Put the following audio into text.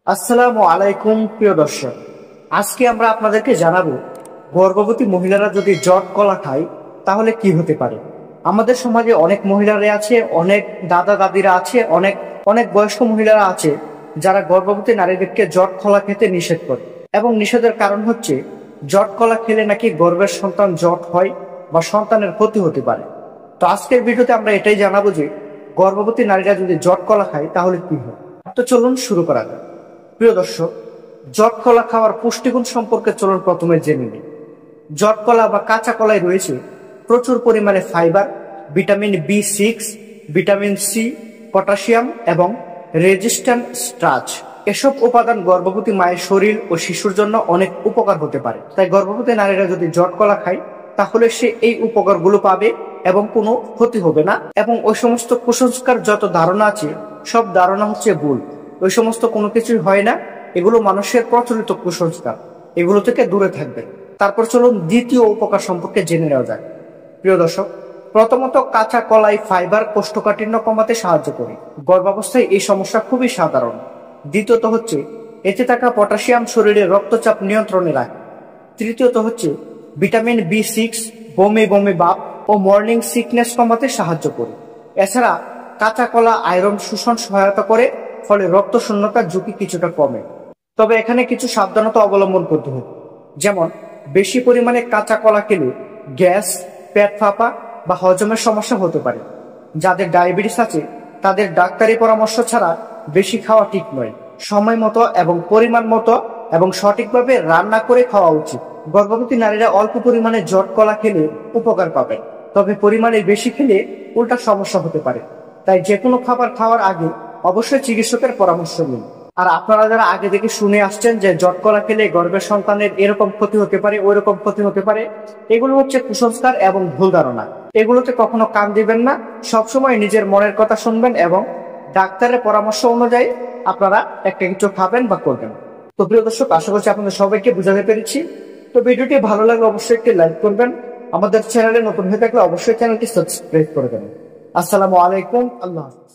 আসসালামু আলাইকুম প্রিয় দর্শক, আজকে আমরা আপনাদেরকে জানাবো গর্ভবতী মহিলারা যদি জট কলা খায় তাহলে কি হতে পারে। আমাদের সমাজে অনেক মহিলারা আছে, অনেক দাদা দাদিরা আছে, অনেক অনেক বয়স্ক মহিলারা আছে যারা গর্ভবতী নারীদেরকে জট কলা খেতে নিষেধ করে, এবং নিষেধের কারণ হচ্ছে জট কলা খেলে নাকি গর্ভের সন্তান জট হয় বা সন্তানের ক্ষতি হতে পারে। তো আজকের ভিডিওতে আমরা এটাই জানাবো যে গর্ভবতী নারীরা যদি জট কলা খায় তাহলে কি হয়। তো চলুন শুরু করা যাক। প্রিয় দর্শক, জট কলা খাওয়ার পুষ্টিগুণ সম্পর্কে চলুন প্রথমে জেনে নিই। জট কলা বা কাঁচা কলায় রয়েছে প্রচুর পরিমাণে ফাইবার, ভিটামিন বি6, ভিটামিন সি, পটাশিয়াম এবং রেজিস্ট্যান্ট স্টার্চ। এসব উপাদান গর্ভবতী মায়ের শরীর ও শিশুর জন্য অনেক উপকার হতে পারে। তাই গর্ভবতী নারীরা যদি জট কলা খায় তাহলে সে এই উপকারগুলো পাবে এবং কোনো ক্ষতি হবে না। এবং ওই সমস্ত কুসংস্কার যত ধারণা আছে সব ধারণা হচ্ছে ভুল। ওই সমস্ত কোনো কিছুই হয় না, এগুলো মানুষের প্রচলিত কুসংস্কার, এগুলো থেকে দূরে থাকবেন। তারপর চলুন দ্বিতীয় উপকার সম্পর্কে জেনে নেওয়া যায়। প্রিয় দর্শক, প্রথমত কাঁচা কলাই ফাইবার কোষ্ঠকাঠিন্য কমাতে সাহায্য করে। গর্ভাবস্থায় এই সমস্যা খুবই সাধারণ। দ্বিতীয়ত হচ্ছে এতে থাকা পটাশিয়াম শরীরে রক্তচাপ নিয়ন্ত্রণে রাখে। তৃতীয়ত হচ্ছে ভিটামিন বি6 বমি বমি ভাব ও মর্নিং সিকনেস কমাতে সাহায্য করে। এছাড়া কাঁচা কলা আয়রন শোষণ সহায়তা করে, ফলে রক্ত শূন্যতার ঝুঁকি কিছুটা কমে। তবে এখানে কিছু সাবধানতা অবলম্বন করতে হবে, যেমন বেশি পরিমাণে কাঁচা কলা খেলে গ্যাস, পেট ফাঁপা বা হজমের সমস্যা হতে পারে। যাদের ডায়াবেটিস আছে তাদের ডাক্তারি পরামর্শ ছাড়া বেশি খাওয়া ঠিক নয়। সময় মতো এবং পরিমাণ মতো এবং সঠিকভাবে রান্না করে খাওয়া উচিত। গর্ভবতী নারীরা অল্প পরিমাণে জট কলা খেলে উপকার পাবেন, তবে পরিমাণে বেশি খেলে উল্টা সমস্যা হতে পারে। তাই যে কোনো খাবার খাওয়ার আগে অবশ্যই চিকিৎসকের পরামর্শ নিন। আর আপনারা যারা আগে থেকে শুনে আসছেন যে জট কলা খেলে গর্ভের সন্তানের এরকম ক্ষতি হতে পারে, ওই রকম ক্ষতি হতে পারে, এগুলো হচ্ছে কুসংস্কার এবং ভুল ধারণা। এগুলোতে কখনো কান দিবেন না। সবসময় নিজের মনের কথা শুনবেন এবং ডাক্তারের পরামর্শ অনুযায়ী আপনারা একটা কিছু খাবেন বা করবেন। তো প্রিয় দর্শক, আশা করছি আপনাদের সবাইকে বুঝাতে পেরেছি। তো ভিডিওটি ভালো লাগলে অবশ্যই একটি লাইক করবেন। আমাদের চ্যানেলে নতুন হয়ে থাকলে অবশ্যই চ্যানেলটি সাবস্ক্রাইব করে দেবেন। আসসালামু আলাইকুম, আল্লাহ হাফেজ।